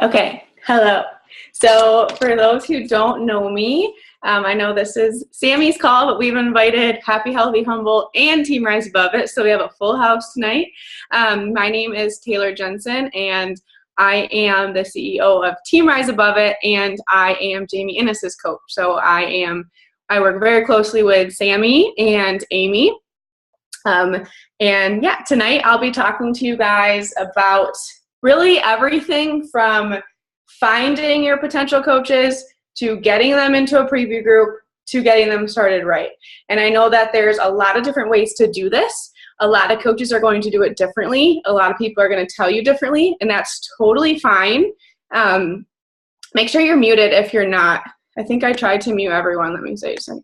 Okay, hello. So for those who don't know me, I know this is Sammy's call, but we've invited Happy, Healthy, Humble, and Team Rise Above It, so we have a full house tonight. My name is Taylor Jensen, and I am the CEO of Team Rise Above It, and I am Jamie Innes's coach. So I work very closely with Sammy and Amy. And yeah, tonight I'll be talking to you guys about really everything from finding your potential coaches to getting them into a preview group to getting them started right. And I know that there's a lot of different ways to do this. A lot of coaches are going to do it differently. A lot of people are going to tell you differently, and that's totally fine. Make sure you're muted if you're not. I think I tried to mute everyone. Let me say a second.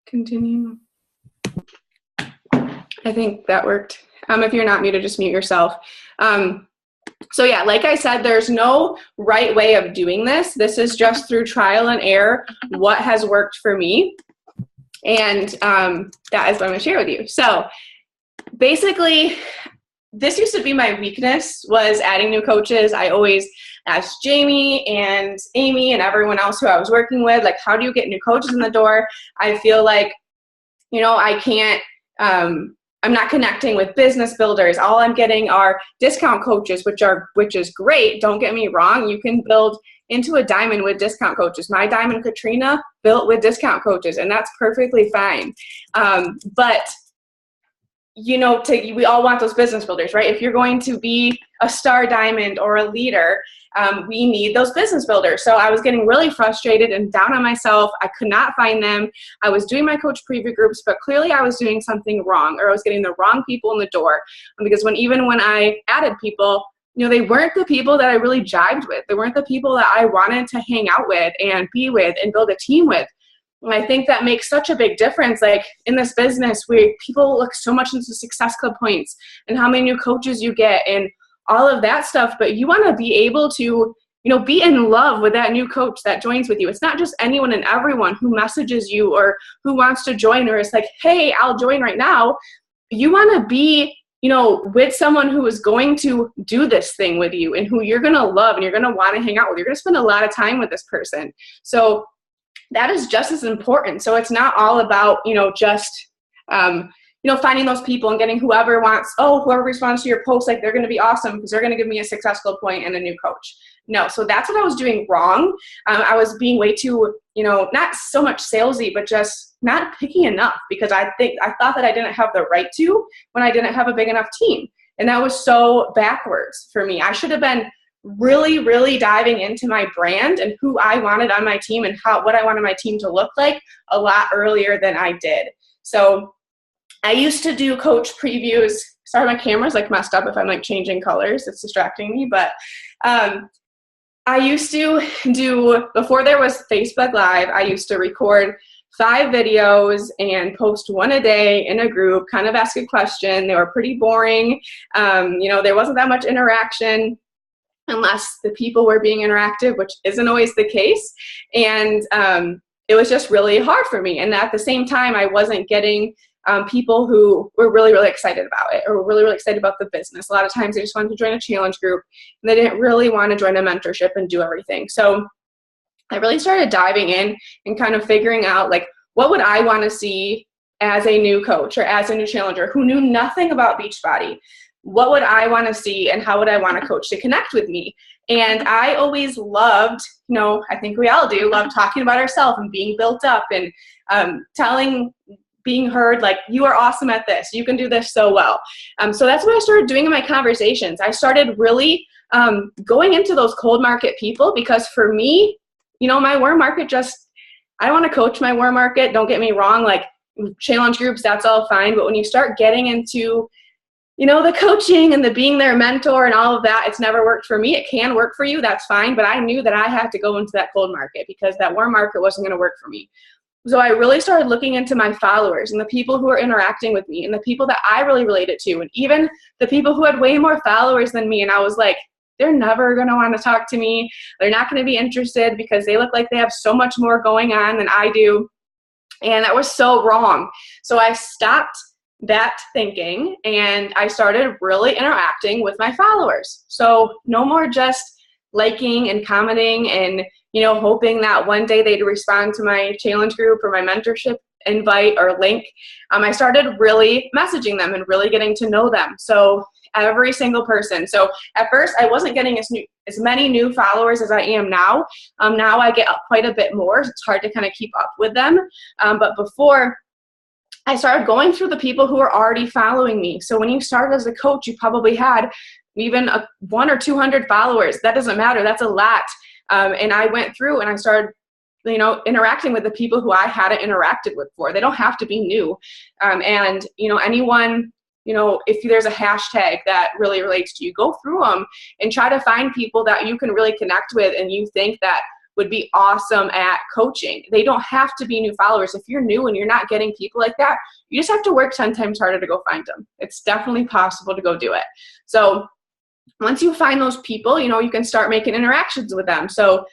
Continue. I think that worked. If you're not muted, just mute yourself. So yeah, like I said, there's no right way of doing this. This is just through trial and error, what has worked for me. And that is what I'm going to share with you. So basically, this used to be my weakness, was adding new coaches. I always asked Jamie and Amy and everyone else who I was working with, like, how do you get new coaches in the door? I feel like, I can't, I'm not connecting with business builders. All I'm getting are discount coaches, which is great. Don't get me wrong. You can build into a diamond with discount coaches. My diamond Katrina built with discount coaches, and that's perfectly fine. But we all want those business builders, right? If you're going to be a star diamond or a leader, we need those business builders. So I was getting really frustrated and down on myself. I could not find them. I was doing my coach preview groups, but clearly I was doing something wrong, or I was getting the wrong people in the door. Because even when I added people, they weren't the people that I really jived with. They weren't the people that I wanted to hang out with and be with and build a team with. And I think that makes such a big difference. Like in this business, people look so much into Success Club points and how many new coaches you get and all of that stuff. But you want to be able to, be in love with that new coach that joins with you. It's not just anyone and everyone who messages you or who wants to join or is like, hey, I'll join right now. You want to be, with someone who is going to do this thing with you and who you're going to love and you're going to want to hang out with. You're going to spend a lot of time with this person. So that is just as important. So it's not all about, just, finding those people and getting whoever responds to your post, like they're going to be awesome because they're going to give me a successful point and a new coach. No. So that's what I was doing wrong. I was being way too, not so much salesy, but just not picky enough because I thought that I didn't have the right to when I didn't have a big enough team. And that was so backwards for me. I should have been really, really diving into my brand and who I wanted on my team and what I wanted my team to look like a lot earlier than I did. So I used to do coach previews. Sorry, my camera's messed up if I'm changing colors. It's distracting me. But I used to do, before there was Facebook Live, I used to record 5 videos and post 1 a day in a group, kind of ask a question. They were pretty boring. There wasn't that much interaction unless the people were being interactive, which isn't always the case. And it was just really hard for me. And at the same time, I wasn't getting people who were really, really excited about it or were really, really excited about the business. A lot of times they just wanted to join a challenge group and they didn't really want to join a mentorship and do everything. So I really started diving in and kind of figuring out what would I want to see as a new coach or as a new challenger who knew nothing about Beachbody. What would I want to see and how would I want a coach to connect with me? And I always loved, I think we all do, love talking about ourselves and being built up and being heard, you are awesome at this. You can do this so well. So that's what I started doing in my conversations. I started really going into those cold market people because for me, my warm market I want to coach my warm market. Don't get me wrong, challenge groups, that's all fine. But when you start getting into the coaching and the being their mentor and all of that, it's never worked for me. It can work for you, that's fine. But I knew that I had to go into that cold market because that warm market wasn't going to work for me. So I really started looking into my followers and the people who are interacting with me and the people that I really related to and even the people who had way more followers than me. And I was like, they're never going to want to talk to me. They're not going to be interested because they look like they have so much more going on than I do. And that was so wrong. So I stopped that thinking, and I started really interacting with my followers. So no more just liking and commenting and, hoping that one day they'd respond to my challenge group or my mentorship invite or link. I started really messaging them and really getting to know them. So every single person. So at first I wasn't getting as many new followers as I am now. Now I get quite a bit more. It's hard to kind of keep up with them. But before, I started going through the people who were already following me. So when you started as a coach, you probably had even 100 or 200 followers. That doesn't matter. That's a lot. And I went through and I started, interacting with the people who I hadn't interacted with before. They don't have to be new. And anyone, if there's a hashtag that really relates to you, go through them and try to find people that you can really connect with and you think that would be awesome at coaching. They don't have to be new followers. If you're new and you're not getting people like that, you just have to work 10 times harder to go find them. It's definitely possible to go do it. So once you find those people, you can start making interactions with them. So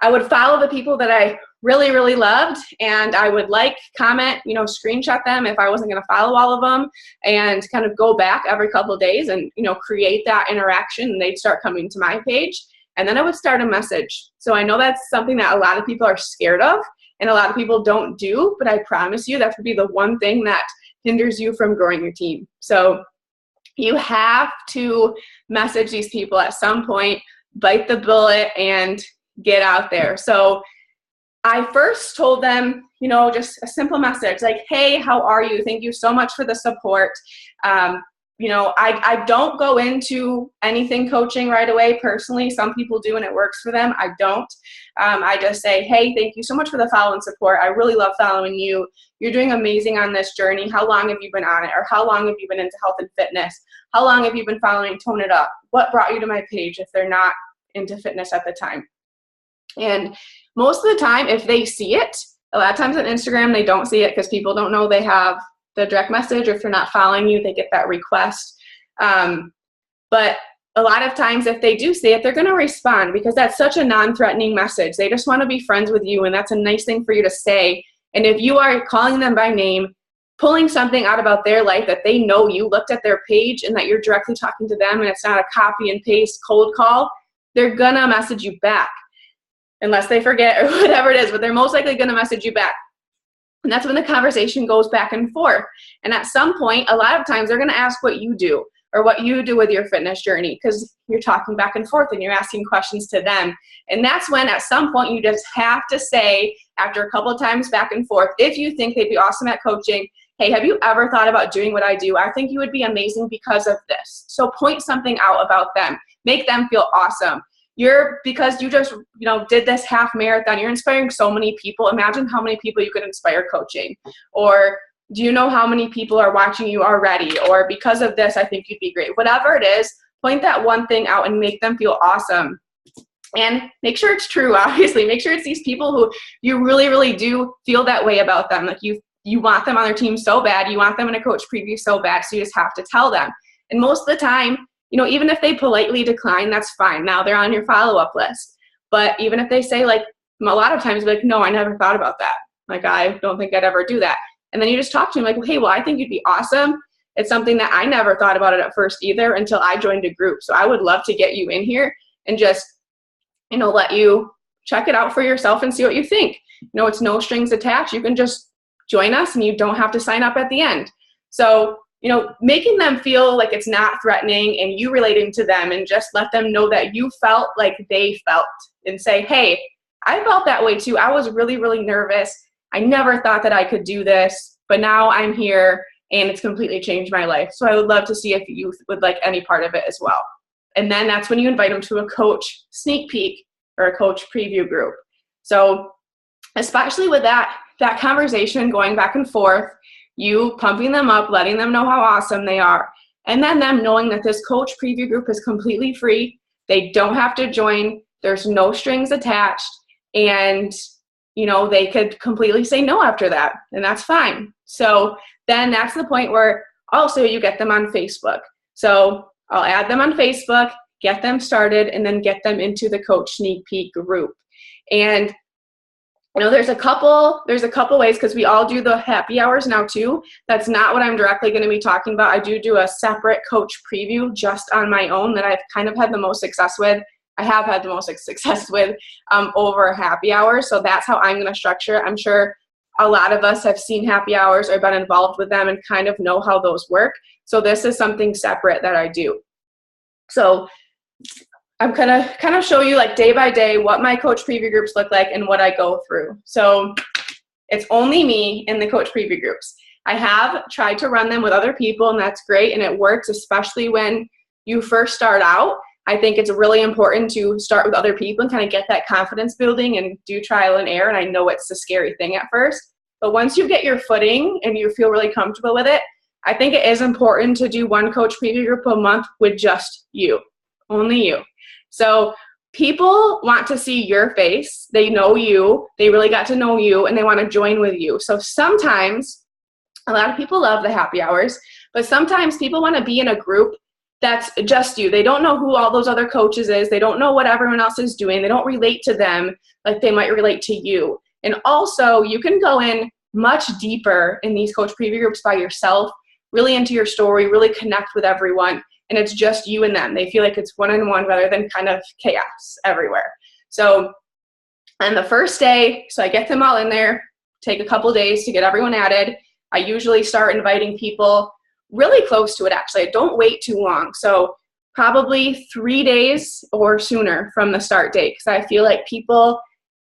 I would follow the people that I really, really loved, and I would comment, screenshot them if I wasn't going to follow all of them, and kind of go back every couple of days and, create that interaction, and they'd start coming to my page. And then I would start a message. So I know that's something that a lot of people are scared of and a lot of people don't do, but I promise you that would be the one thing that hinders you from growing your team. So you have to message these people at some point, bite the bullet, and get out there. So I first told them, just a simple message like, hey, how are you? Thank you so much for the support. I don't go into anything coaching right away personally. Some people do and it works for them. I don't. I just say, hey, thank you so much for the follow and support. I really love following you. You're doing amazing on this journey. How long have you been on it? Or how long have you been into health and fitness? How long have you been following Tone It Up? What brought you to my page if they're not into fitness at the time? And most of the time, if they see it, a lot of times on Instagram, they don't see it because people don't know they have the direct message, or if they're not following you, they get that request. But a lot of times if they do see it, they're going to respond because that's such a non-threatening message. They just want to be friends with you, and that's a nice thing for you to say. And if you are calling them by name, pulling something out about their life that they know you looked at their page and that you're directly talking to them and it's not a copy and paste cold call, they're going to message you back unless they forget or whatever it is, but they're most likely going to message you back. And that's when the conversation goes back and forth. And at some point, a lot of times they're going to ask what you do or what you do with your fitness journey because you're talking back and forth and you're asking questions to them. And that's when at some point you just have to say, after a couple of times back and forth, if you think they'd be awesome at coaching, hey, have you ever thought about doing what I do? I think you would be amazing because of this. So point something out about them. Make them feel awesome. Because you just, did this half marathon, you're inspiring so many people. Imagine how many people you could inspire coaching. Or do you know how many people are watching you already? Or because of this, I think you'd be great. Whatever it is, point that one thing out and make them feel awesome. And make sure it's true, obviously. Make sure it's these people who you really, really do feel that way about them. Like you want them on their team so bad. You want them in a coach preview so bad. So you just have to tell them. And most of the time, even if they politely decline, that's fine. Now they're on your follow-up list. But even if they say, a lot of times, no, I never thought about that. I don't think I'd ever do that. And then you just talk to them hey, well, I think you'd be awesome. It's something that I never thought about it at first either until I joined a group. So I would love to get you in here and just, let you check it out for yourself and see what you think. It's no strings attached. You can just join us and you don't have to sign up at the end. So making them feel like it's not threatening and you relating to them, and just let them know that you felt like they felt, and say, hey, I felt that way too. I was really, really nervous. I never thought that I could do this, but now I'm here and it's completely changed my life. So I would love to see if you would like any part of it as well. And then that's when you invite them to a coach sneak peek or a coach preview group. So especially with that conversation going back and forth, you pumping them up, letting them know how awesome they are, and then them knowing that this coach preview group is completely free. They don't have to join. There's no strings attached, and they could completely say no after that, and that's fine. So then that's the point where also you get them on Facebook. So I'll add them on Facebook, get them started, and then get them into the coach sneak peek group. And You know, there's a couple ways, because we all do the happy hours now too. That's not what I'm directly going to be talking about. I do a separate coach preview just on my own that I've kind of had the most success with. I have had the most success with over happy hours. So that's how I'm going to structure it. I'm sure a lot of us have seen happy hours or been involved with them and kind of know how those work. So this is something separate that I do. So I'm gonna kind of show you like day by day what my coach preview groups look like and what I go through. So it's only me in the coach preview groups. I have tried to run them with other people, and that's great, and it works, especially when you first start out. I think it's really important to start with other people and kind of get that confidence building and do trial and error. And I know it's a scary thing at first, but once you get your footing and you feel really comfortable with it, I think it is important to do one coach preview group a month with just you, only you. So people want to see your face. They know you. They really got to know you, and they want to join with you. So sometimes a lot of people love the happy hours, but sometimes people want to be in a group that's just you. They don't know who all those other coaches is. They don't know what everyone else is doing. They don't relate to them like they might relate to you. And also, you can go in much deeper in these coach preview groups by yourself, really into your story, really connect with everyone. And it's just you and them. They feel like it's one-on-one rather than kind of chaos everywhere. So on the first day, so I get them all in there, take a couple days to get everyone added. I usually start inviting people really close to it, actually. I don't wait too long. So probably 3 days or sooner from the start date, because I feel like people,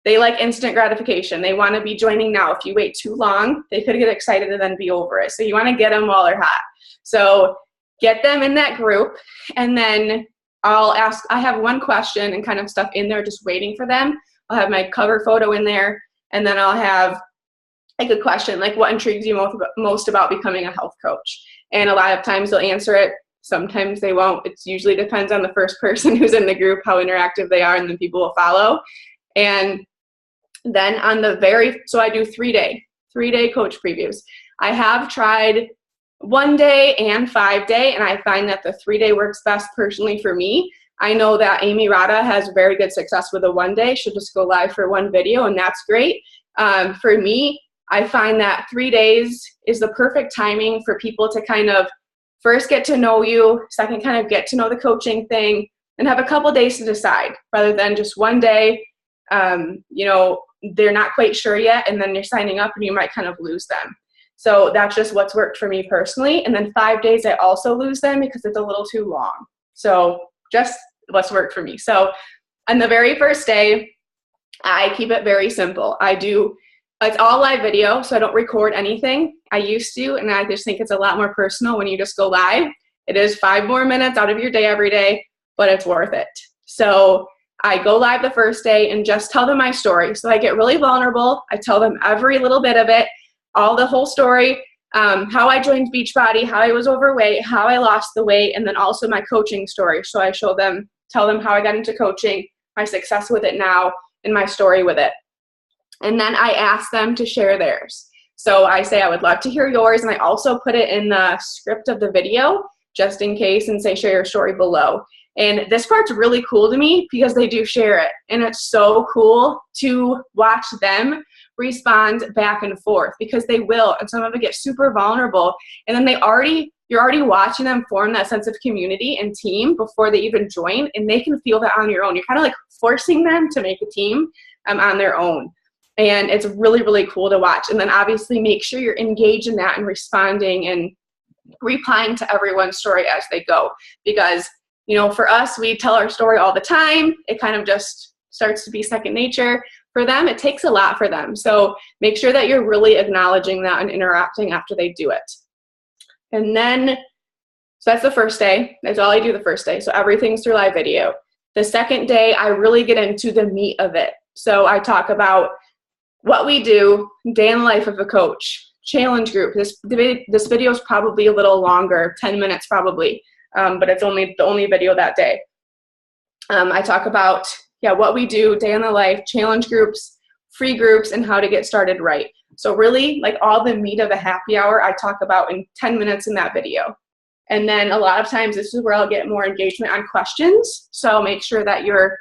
they like instant gratification. They want to be joining now. If you wait too long, they could get excited and then be over it. So you want to get them while they're hot. So get them in that group, and then I have one question and kind of stuff in there just waiting for them. I'll have my cover photo in there, and then I'll have like a question, like what intrigues you most about becoming a health coach? And a lot of times they'll answer it. Sometimes they won't. It usually depends on the first person who's in the group, how interactive they are, and then people will follow. And then on the so I do 3 day coach previews. I have tried 1 day and 5 day, and I find that the 3 day works best personally for me. I know that Amy Rada has very good success with a 1 day. She'll just go live for one video, and that's great. For me, I find that 3 days is the perfect timing for people to kind of first get to know you, second kind of get to know the coaching thing, and have a couple days to decide rather than just 1 day. They're not quite sure yet, and then you're signing up and you might kind of lose them. So that's just what's worked for me personally. And then 5 days, I also lose them because it's a little too long. So just what's worked for me. So on the very first day, I keep it very simple. It's all live video, so I don't record anything. I used to, and I just think it's a lot more personal when you just go live. It is 5 more minutes out of your day every day, but it's worth it. So I go live the first day and just tell them my story. So I get really vulnerable. I tell them every little bit of it, the whole story, how I joined Beachbody, how I was overweight, how I lost the weight, and then also my coaching story. So I tell them how I got into coaching, my success with it now, and my story with it. And then I ask them to share theirs. So I say, I would love to hear yours. And I also put it in the script of the video, just in case, and say, share your story below. And this part's really cool to me because they do share it. And it's so cool to watch them respond back and forth, because they will. And some of it gets super vulnerable. And then you're already watching them form that sense of community and team before they even join. And they can feel that on your own. You're kind of like forcing them to make a team on their own. And it's really, really cool to watch. And then obviously make sure you're engaged in that and responding and replying to everyone's story as they go. Because, for us, we tell our story all the time. It kind of just starts to be second nature. For them, it takes a lot for them. So make sure that you're really acknowledging that and interacting after they do it. And then, so that's the first day. That's all I do the first day. So everything's through live video. The second day, I really get into the meat of it. So I talk about what we do, day in the life of a coach, challenge group. This video is probably a little longer, 10 minutes probably, but it's the only video that day. I talk about what we do, day in the life, challenge groups, free groups, and how to get started right. So really, like all the meat of a happy hour, I talk about in 10 minutes in that video. And then a lot of times, this is where I'll get more engagement on questions. So make sure that you're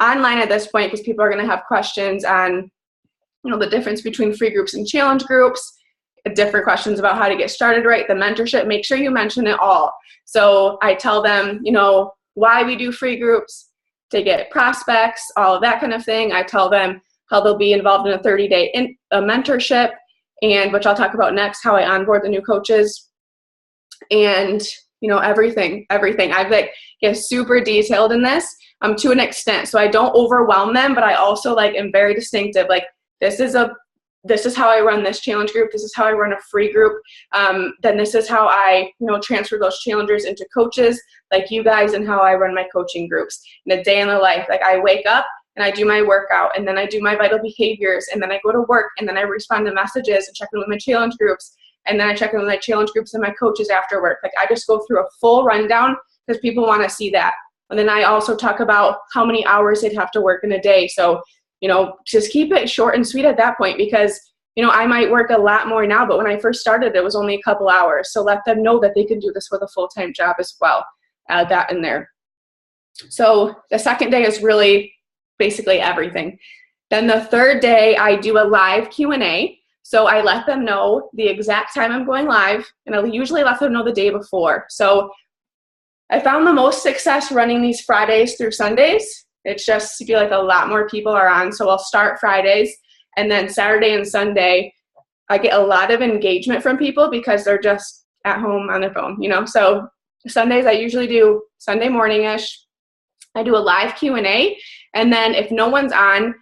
online at this point, because people are going to have questions on the difference between free groups and challenge groups, different questions about how to get started right, the mentorship, make sure you mention it all. So I tell them, why we do free groups, to get prospects, all of that kind of thing. I tell them how they'll be involved in a 30-day mentorship, and which I'll talk about next, how I onboard the new coaches, and everything. I've get super detailed in this to an extent, so I don't overwhelm them, but I also am very distinctive. This is how I run this challenge group. This is how I run a free group. Then this is how I, transfer those challengers into coaches like you guys, and how I run my coaching groups. In a day in the life, I wake up and I do my workout, and then I do my vital behaviors, and then I go to work, and then I respond to messages and check in with my challenge groups, and then I check in with my challenge groups and my coaches after work. I just go through a full rundown because people want to see that. And then I also talk about how many hours they'd have to work in a day. So just keep it short and sweet at that point, because, I might work a lot more now, but when I first started, it was only a couple hours. So let them know that they can do this with a full-time job as well. Add that in there. So the second day is really basically everything. Then the third day, I do a live Q&A. So I let them know the exact time I'm going live, and I'll usually let them know the day before. So I found the most success running these Fridays through Sundays. It's just, I feel like a lot more people are on. So I'll start Fridays, and then Saturday and Sunday, I get a lot of engagement from people because they're just at home on their phone, So Sundays, I usually do Sunday morning-ish. I do a live Q&A, and then if no one's on,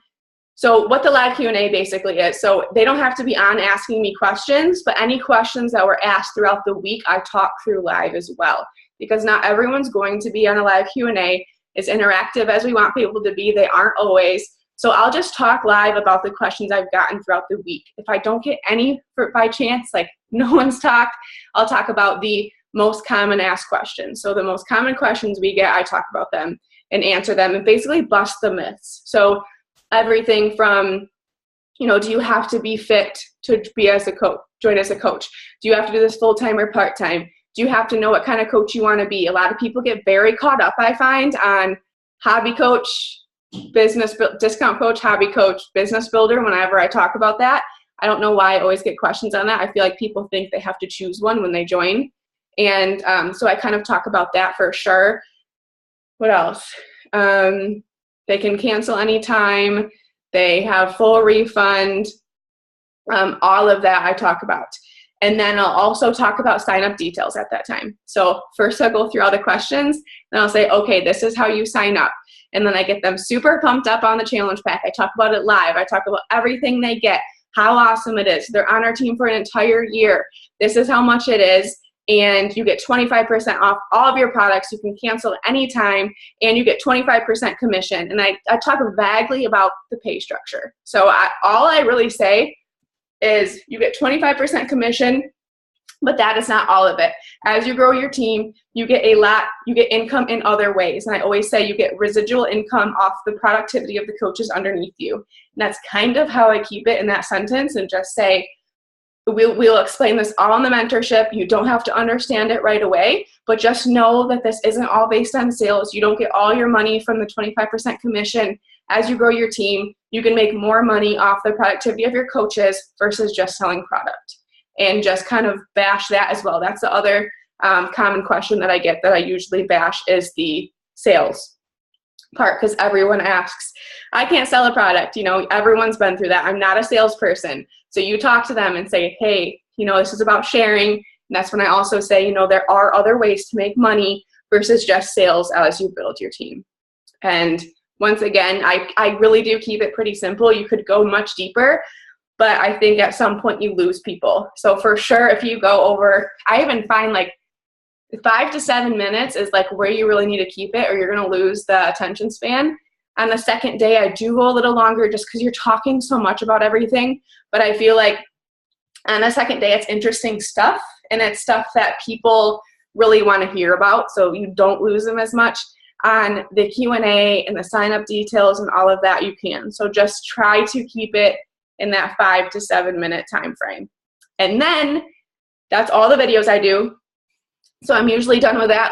so what the live Q&A basically is, so they don't have to be on asking me questions, but any questions that were asked throughout the week, I talk through live as well, because not everyone's going to be on a live Q&A. As interactive as we want people to be, they aren't always. So I'll just talk live about the questions I've gotten throughout the week. If I don't get any by chance, no one's talked, I'll talk about the most common asked questions. So the most common questions we get, I talk about them and answer them and basically bust the myths. So everything from, do you have to be fit to be as a coach, join as a coach? Do you have to do this full-time or part-time? Do you have to know what kind of coach you want to be? A lot of people get very caught up, I find, on hobby coach, discount coach, hobby coach, business builder. Whenever I talk about that, I don't know why I always get questions on that. I feel like people think they have to choose one when they join. And so I kind of talk about that for sure. What else? They can cancel anytime. They have full refund. All of that I talk about. And then I'll also talk about sign-up details at that time. So first I'll go through all the questions, and I'll say, okay, this is how you sign up. And then I get them super pumped up on the challenge pack. I talk about it live. I talk about everything they get, how awesome it is. They're on our team for an entire year. This is how much it is. And you get 25% off all of your products. You can cancel anytime, and you get 25% commission. And I talk vaguely about the pay structure. So all I really say is you get 25% commission, but that is not all of it. As you grow your team, you get income in other ways. And I always say you get residual income off the productivity of the coaches underneath you. And that's kind of how I keep it in that sentence, and just say, we'll explain this all in the mentorship. You don't have to understand it right away, but just know that this isn't all based on sales. You don't get all your money from the 25% commission. As you grow your team, you can make more money off the productivity of your coaches versus just selling product. And just kind of bash that as well. That's the other common question that I get that I usually bash, is the sales part, because everyone asks, I can't sell a product. Everyone's been through that. I'm not a salesperson. So you talk to them and say, hey, this is about sharing. And that's when I also say, there are other ways to make money versus just sales as you build your team. And once again, I really do keep it pretty simple. You could go much deeper, but I think at some point you lose people. So for sure, if you go over, I even find 5 to 7 minutes is where you really need to keep it, or you're going to lose the attention span. On the second day, I do go a little longer just because you're talking so much about everything. But I feel like on the second day, it's interesting stuff, and it's stuff that people really want to hear about, so you don't lose them as much. On the Q&A and the sign-up details and all of that, you can. So just try to keep it in that 5 to 7 minute time frame. And then that's all the videos I do. So I'm usually done with that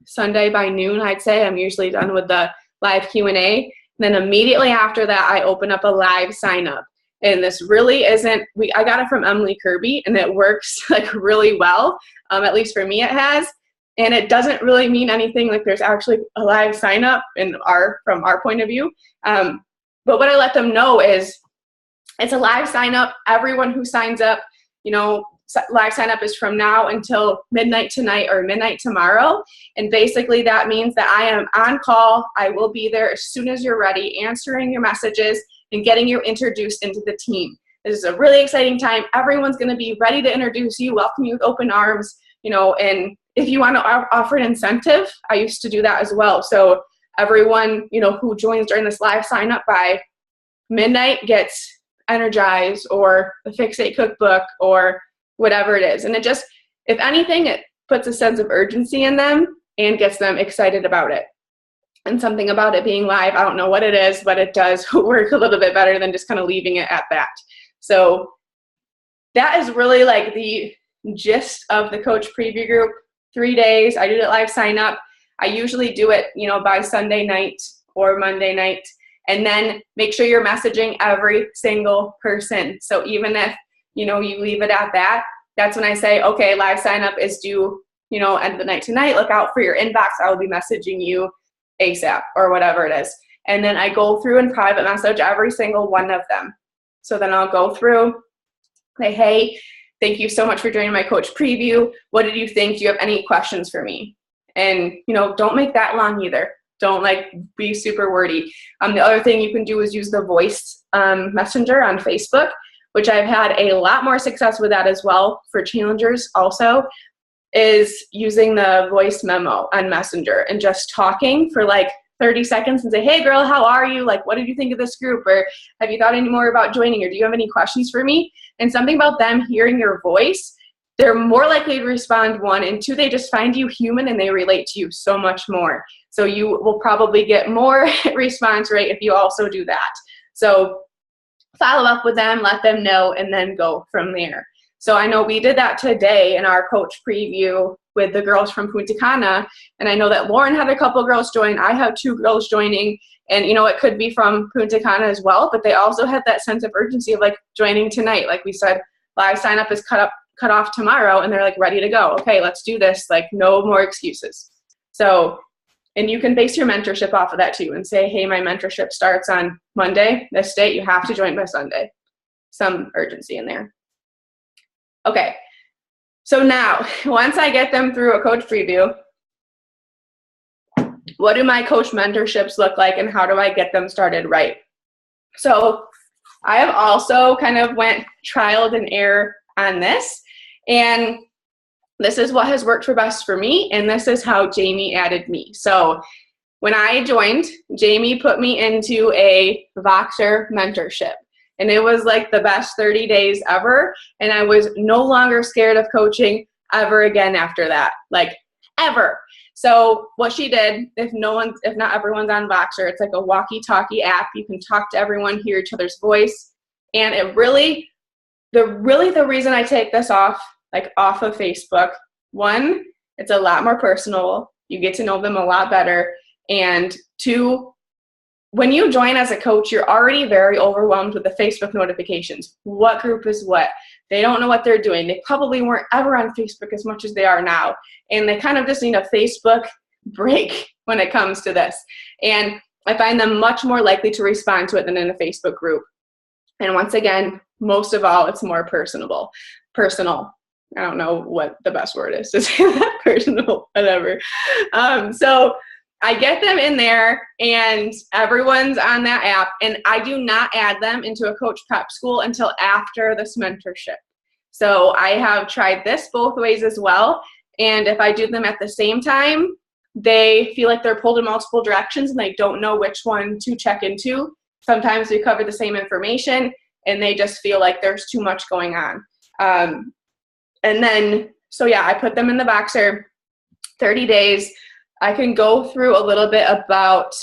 Sunday by noon, I'd say. I'm usually done with the live Q&A. Then immediately after that, I open up a live sign up. And this really isn't, I got it from Emily Kirby, and it works like really well. At least for me it has. And it doesn't really mean anything like there's actually a live sign up from our point of view. But what I let them know is it's a live sign up. Everyone who signs up, live sign up is from now until midnight tonight or midnight tomorrow. And basically that means that I am on call. I will be there as soon as you're ready, answering your messages and getting you introduced into the team. This is a really exciting time. Everyone's going to be ready to introduce you, welcome you with open arms, and if you want to offer an incentive, I used to do that as well. So everyone, who joins during this live sign up by midnight gets Energize or the Fixate cookbook or whatever it is. And it just, if anything, it puts a sense of urgency in them and gets them excited about it. And something about it being live, I don't know what it is, but it does work a little bit better than just kind of leaving it at that. So that is really like the gist of the coach preview group. 3 days, I do the live sign up. I usually do it, by Sunday night or Monday night. And then make sure you're messaging every single person. So even if, you leave it at that, that's when I say, okay, live sign up is due, end of the night tonight. Look out for your inbox. I will be messaging you ASAP or whatever it is. And then I go through and private message every single one of them. So then I'll go through, say, hey, thank you so much for joining my coach preview. What did you think? Do you have any questions for me? And, don't make that long either. Don't be super wordy. The other thing you can do is use the voice messenger on Facebook, which I've had a lot more success with that as well for challengers also, is using the voice memo on Messenger and just talking for 30 seconds and say, hey girl, how are you? What did you think of this group? Or have you thought any more about joining? Or do you have any questions for me? And something about them hearing your voice, they're more likely to respond, 1, and 2, they just find you human and they relate to you so much more. So you will probably get more response rate if you also do that. So follow up with them, let them know, and then go from there. So I know we did that today in our coach preview with the girls from Punta Cana, and I know that Lauren had a couple girls join. I have 2 girls joining, and it could be from Punta Cana as well, but they also had that sense of urgency of joining tonight. Like we said, live sign up is cut off tomorrow, and they're ready to go. Okay, let's do this. No more excuses. So, and you can base your mentorship off of that too and say, hey, my mentorship starts on Monday, this date, you have to join by Sunday. Some urgency in there. Okay, so now, once I get them through a coach preview, what do my coach mentorships look like and how do I get them started right? So I have also kind of went trial and error on this, and this is what has worked for best for me, and this is how Jamie added me. So when I joined, Jamie put me into a Voxer mentorship. And it was the best 30 days ever. And I was no longer scared of coaching ever again after that, ever. So what she did, if not everyone's on Voxer, it's a walkie-talkie app. You can talk to everyone, hear each other's voice. And it really, the reason I take this off of Facebook, 1, it's a lot more personal. You get to know them a lot better. And 2, when you join as a coach, you're already very overwhelmed with the Facebook notifications. What group is what? They don't know what they're doing. They probably weren't ever on Facebook as much as they are now. And they kind of just need a Facebook break when it comes to this. And I find them much more likely to respond to it than in a Facebook group. And once again, most of all, it's more personal. I don't know what the best word is to say that, personal, whatever. So I get them in there and everyone's on that app, and I do not add them into a coach prep school until after this mentorship. So I have tried this both ways as well. And if I do them at the same time, they feel like they're pulled in multiple directions and they don't know which one to check into. Sometimes we cover the same information and they just feel like there's too much going on. And then, so yeah, I put them in the Voxer, 30 days. I can go through a little bit about,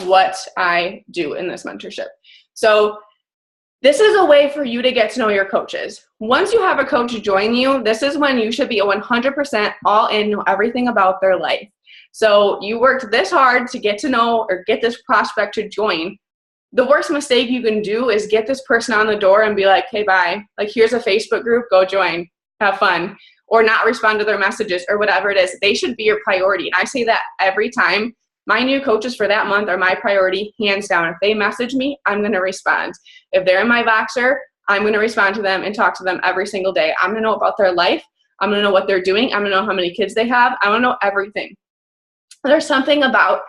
what I do in this mentorship. So this is a way for you to get to know your coaches. Once you have a coach join you, this is when you should be 100% all in, know everything about their life. So you worked this hard to get to know or get this prospect to join. the worst mistake you can do is get this person on the door and be like, hey, bye. Like, here's a Facebook group, go join, have fun, or not respond to their messages or whatever it is. They should be your priority. And I say that every time. My new coaches for that month are my priority, hands down. If they message me, I'm going to respond. If they're in my Voxer, I'm going to respond to them and talk to them every single day. I'm going to know about their life. I'm going to know what they're doing. I'm going to know how many kids they have. I want to know everything. There's something about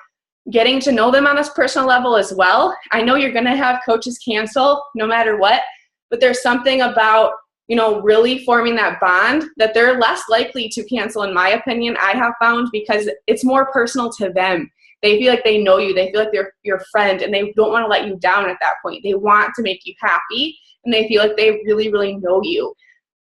getting to know them on this personal level as well. I know you're going to have coaches cancel no matter what, but there's something about, you know, really forming that bond that they're less likely to cancel, in my opinion, I have found, because it's more personal to them. They feel like they know you. They feel like they're your friend, and they don't want to let you down at that point. They want to make you happy, and they feel like they really, really know you.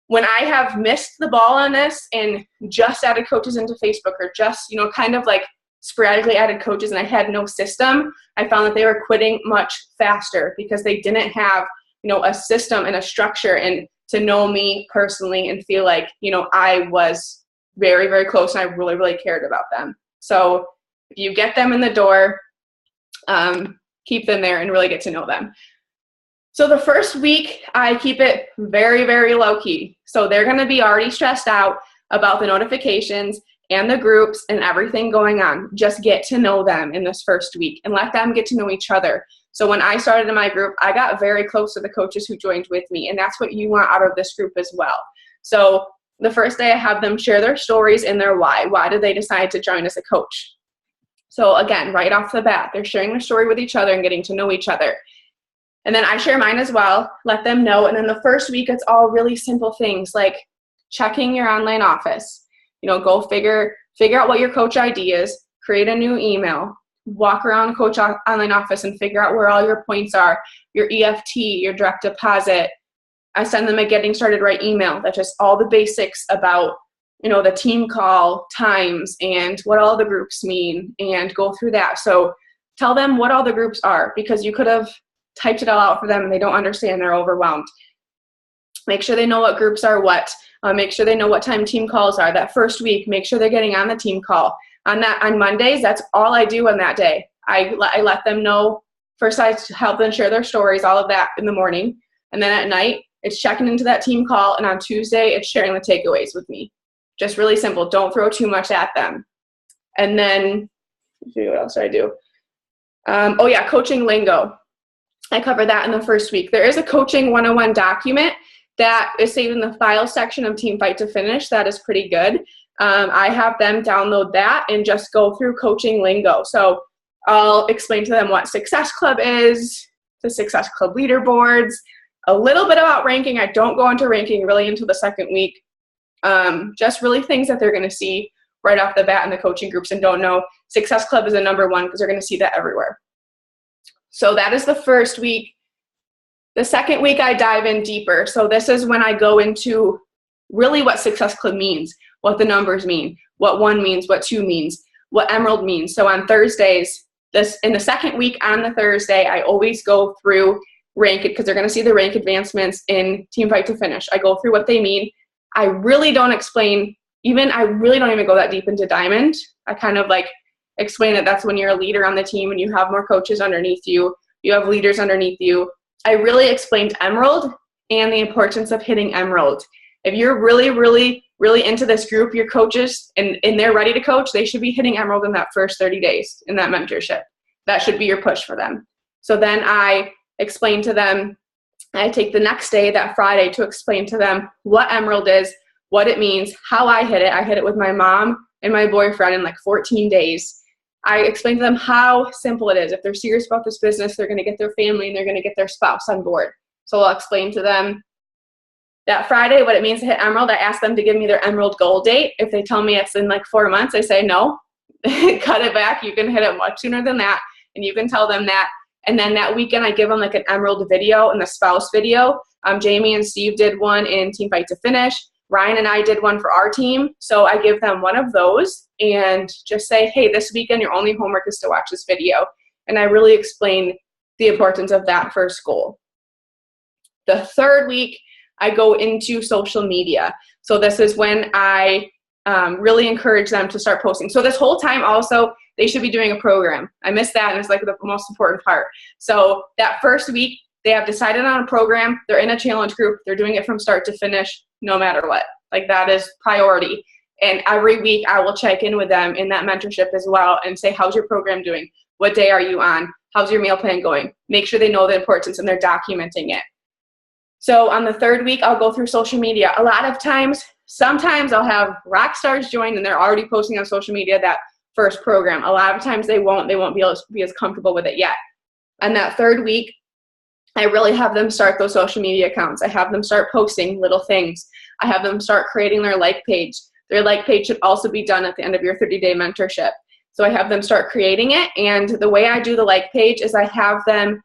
When I have missed the ball on this and just added coaches into Facebook, or just, you know, kind of like sporadically added coaches, and I had no system, I found that they were quitting much faster because they didn't have, you know, a system and a structure and to know me personally and feel like, you know, I was very, very close and I really, really cared about them. So if you get them in the door, keep them there and really get to know them. So the first week, I keep it very, very low key. So they're going to be already stressed out about the notifications and the groups and everything going on. Just get to know them in this first week and let them get to know each other. So when I started in my group, I got very close to the coaches who joined with me, and that's what you want out of this group as well. So the first day, I have them share their stories and their why. Why did they decide to join as a coach? So again, right off the bat, they're sharing their story with each other and getting to know each other. And then I share mine as well, let them know. And then the first week, it's all really simple things like checking your online office. You know, go figure out what your coach ID is, create a new email, walk around coach online office and figure out where all your points are, your EFT, your direct deposit. I send them a getting started right email that's just all the basics about, you know, the team call times and what all the groups mean, and go through that. So tell them what all the groups are, because you could have typed it all out for them and they don't understand, they're overwhelmed. Make sure they know what groups are what. Make sure they know what time team calls are. That first week, make sure they're getting on the team call. On Mondays, that's all I do on that day. I let them know. First, I help them share their stories, all of that in the morning. And then at night, it's checking into that team call. And on Tuesday, it's sharing the takeaways with me. Just really simple. Don't throw too much at them. And then, let's see, what else did I do? Oh yeah, coaching lingo. I covered that in the first week. There is a coaching 101 document that is saved in the file section of Team Fight to Finish. That is pretty good. I have them download that and just go through coaching lingo. So I'll explain to them what Success Club is, the Success Club leaderboards, a little bit about ranking. I don't go into ranking really until the second week. Just really things that they're going to see right off the bat in the coaching groups and don't know. Success Club is a number one because they're going to see that everywhere. So that is the first week. The second week, I dive in deeper. So this is when I go into really what Success Club means, what the numbers mean, what 1 means, what 2 means, what Emerald means. So on Thursdays, in the second week on the Thursday, I always go through rank it because they're going to see the rank advancements in Team Fight to Finish. I go through what they mean. I really don't even go that deep into Diamond. I kind of like explain that that's when you're a leader on the team and you have more coaches underneath you. You have leaders underneath you. I really explained Emerald and the importance of hitting Emerald. If you're really, really, really into this group, your coaches, and they're ready to coach, they should be hitting Emerald in that first 30 days in that mentorship. That should be your push for them. So then I explain to them, I take the next day, that Friday, to explain to them what Emerald is, what it means, how I hit it. I hit it with my mom and my boyfriend in like 14 days. I explain to them how simple it is. If they're serious about this business, they're going to get their family and they're going to get their spouse on board. So I'll explain to them that Friday what it means to hit Emerald. I ask them to give me their Emerald goal date. If they tell me it's in like 4 months, I say no, cut it back. You can hit it much sooner than that, and you can tell them that. And then that weekend, I give them like an Emerald video and the spouse video. Jamie and Steve did one in Team Fight to Finish. Ryan and I did one for our team. So I give them one of those and just say, hey, this weekend, your only homework is to watch this video. And I really explain the importance of that first goal. The third week, I go into social media. So this is when I really encourage them to start posting. So this whole time also, they should be doing a program. I missed that, and it's like the most important part. So that first week, they have decided on a program, they're in a challenge group, they're doing it from start to finish, no matter what. Like, that is priority. And every week I will check in with them in that mentorship as well and say, how's your program doing? What day are you on? How's your meal plan going? Make sure they know the importance and they're documenting it. So on the third week, I'll go through social media. A lot of times, sometimes I'll have rock stars join and they're already posting on social media that first program. A lot of times they won't be able to be as comfortable with it yet. And that third week, I really have them start those social media accounts. I have them start posting little things. I have them start creating their like page. Their like page should also be done at the end of your 30-day mentorship. So I have them start creating it. And the way I do the like page is I have them,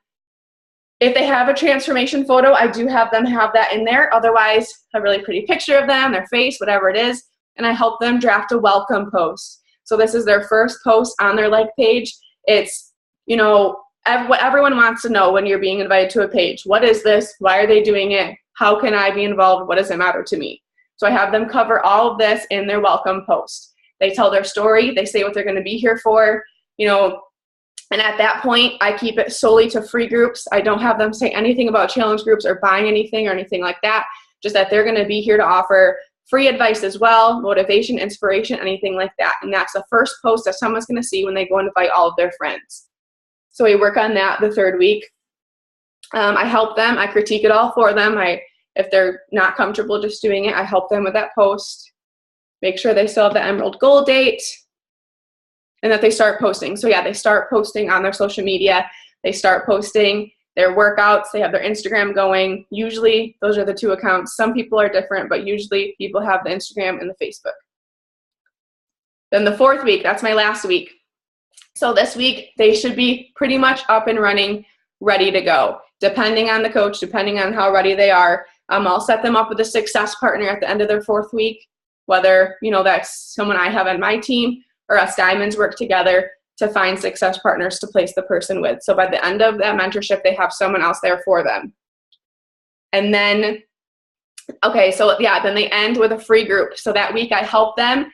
if they have a transformation photo, I do have them have that in there. Otherwise, a really pretty picture of them, their face, whatever it is. And I help them draft a welcome post. So this is their first post on their like page. It's, what everyone wants to know when you're being invited to a page. What is this? Why are they doing it? How can I be involved? What does it matter to me? So I have them cover all of this in their welcome post. They tell their story. They say what they're going to be here for, and at that point, I keep it solely to free groups. I don't have them say anything about challenge groups or buying anything or anything like that, just that they're going to be here to offer free advice as well, motivation, inspiration, anything like that. And that's the first post that someone's going to see when they go and invite all of their friends. So we work on that the third week. I help them. I critique it all for them. If they're not comfortable just doing it, I help them with that post. Make sure they still have the Emerald Goal date and that they start posting. So yeah, they start posting on their social media. They start posting their workouts. They have their Instagram going. Usually those are the two accounts. Some people are different, but usually people have the Instagram and the Facebook. Then the fourth week, that's my last week. So this week, they should be pretty much up and running, ready to go. Depending on the coach, depending on how ready they are, I'll set them up with a success partner at the end of their fourth week, whether, that's someone I have on my team or us diamonds work together to find success partners to place the person with. So by the end of that mentorship, they have someone else there for them. And then, then they end with a free group. So that week I help them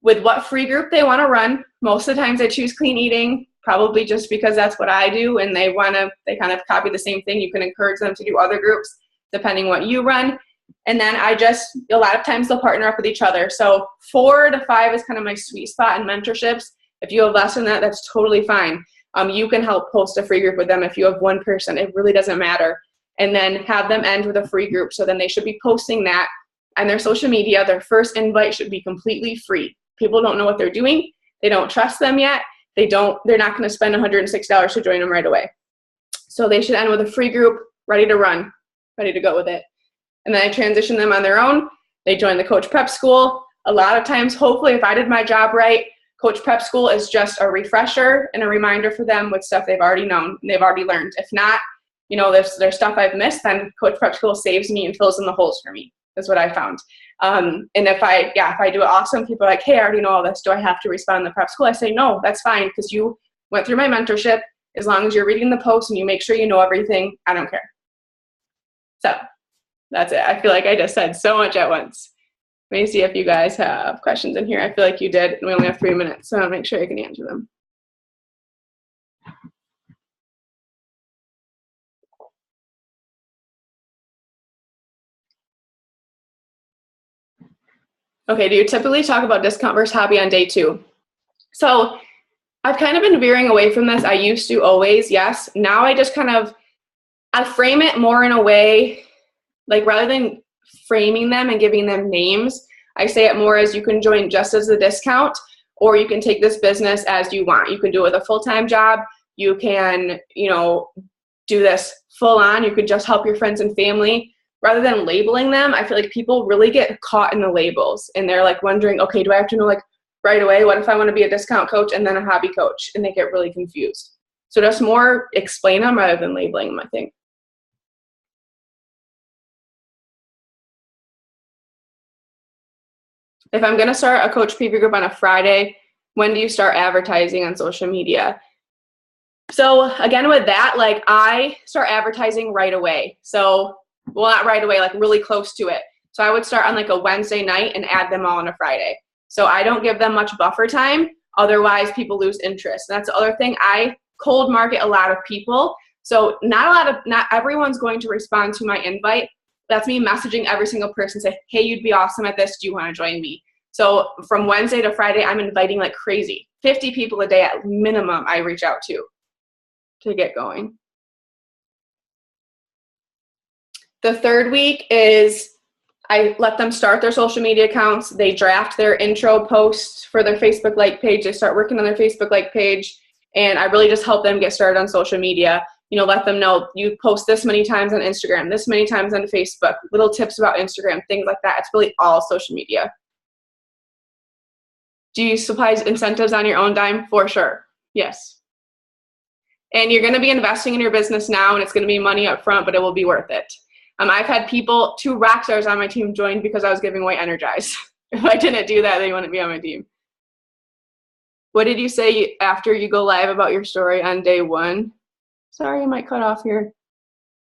with what free group they want to run. Most of the times I choose clean eating, probably just because that's what I do, and they kind of copy the same thing. You can encourage them to do other groups depending what you run. And then a lot of times they'll partner up with each other. So 4 to 5 is kind of my sweet spot in mentorships. If you have less than that, that's totally fine. You can help post a free group with them if you have one person. It really doesn't matter. And then have them end with a free group. So then they should be posting that on their social media. Their first invite should be completely free. People don't know what they're doing. They don't trust them yet. They're not going to spend $106 to join them right away. So they should end with a free group, ready to run, ready to go with it. And then I transition them on their own. They join the Coach Prep School. A lot of times, hopefully, if I did my job right, Coach Prep School is just a refresher and a reminder for them with stuff they've already known, they've already learned. If not, there's stuff I've missed, then Coach Prep School saves me and fills in the holes for me. That's what I found. And if I do it awesome, people are like, hey, I already know all this. Do I have to respond in the prep school? I say, no, that's fine, because you went through my mentorship. As long as you're reading the post and you make sure you know everything, I don't care. So that's it. I feel like I just said so much at once. Let me see if you guys have questions in here. I feel like you did, and we only have 3 minutes, so I'll make sure I can answer them. Okay, do you typically talk about discount versus hobby on day 2? So I've kind of been veering away from this. I used to always, yes. Now I just I frame it more in a way, like rather than framing them and giving them names, I say it more as you can join just as a discount, or you can take this business as you want. You can do it with a full-time job. You can, do this full on. You could just help your friends and family. Rather than labeling them, I feel like people really get caught in the labels, and they're like wondering, okay, do I have to know right away? What if I want to be a discount coach and then a hobby coach? And they get really confused. So just more explain them rather than labeling them, I think. If I'm going to start a coach preview group on a Friday, when do you start advertising on social media? So again, with that, I start advertising right away. So, well, not right away, really close to it. So I would start on a Wednesday night and add them all on a Friday. So I don't give them much buffer time. Otherwise, people lose interest. And that's the other thing. I cold market a lot of people. So not everyone's going to respond to my invite. That's me messaging every single person, say, hey, you'd be awesome at this. Do you want to join me? So from Wednesday to Friday, I'm inviting like crazy. 50 people a day at minimum I reach out to get going. The third week is I let them start their social media accounts. They draft their intro posts for their Facebook like page. They start working on their Facebook like page. And I really just help them get started on social media. You know, let them know you post this many times on Instagram, this many times on Facebook, little tips about Instagram, things like that. It's really all social media. Do you supply incentives on your own dime? For sure. Yes. And you're going to be investing in your business now, and it's going to be money up front, but it will be worth it. I've had people, 2 rock stars on my team join because I was giving away Energize. If I didn't do that, they wouldn't be on my team. What did you say after you go live about your story on day 1? Sorry, I might cut off here.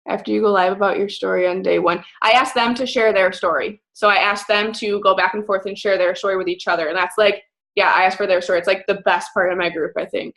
After you go live about your story on day 1, I asked them to share their story. So I asked them to go back and forth and share their story with each other. And that's like, yeah, I asked for their story. It's like the best part of my group, I think.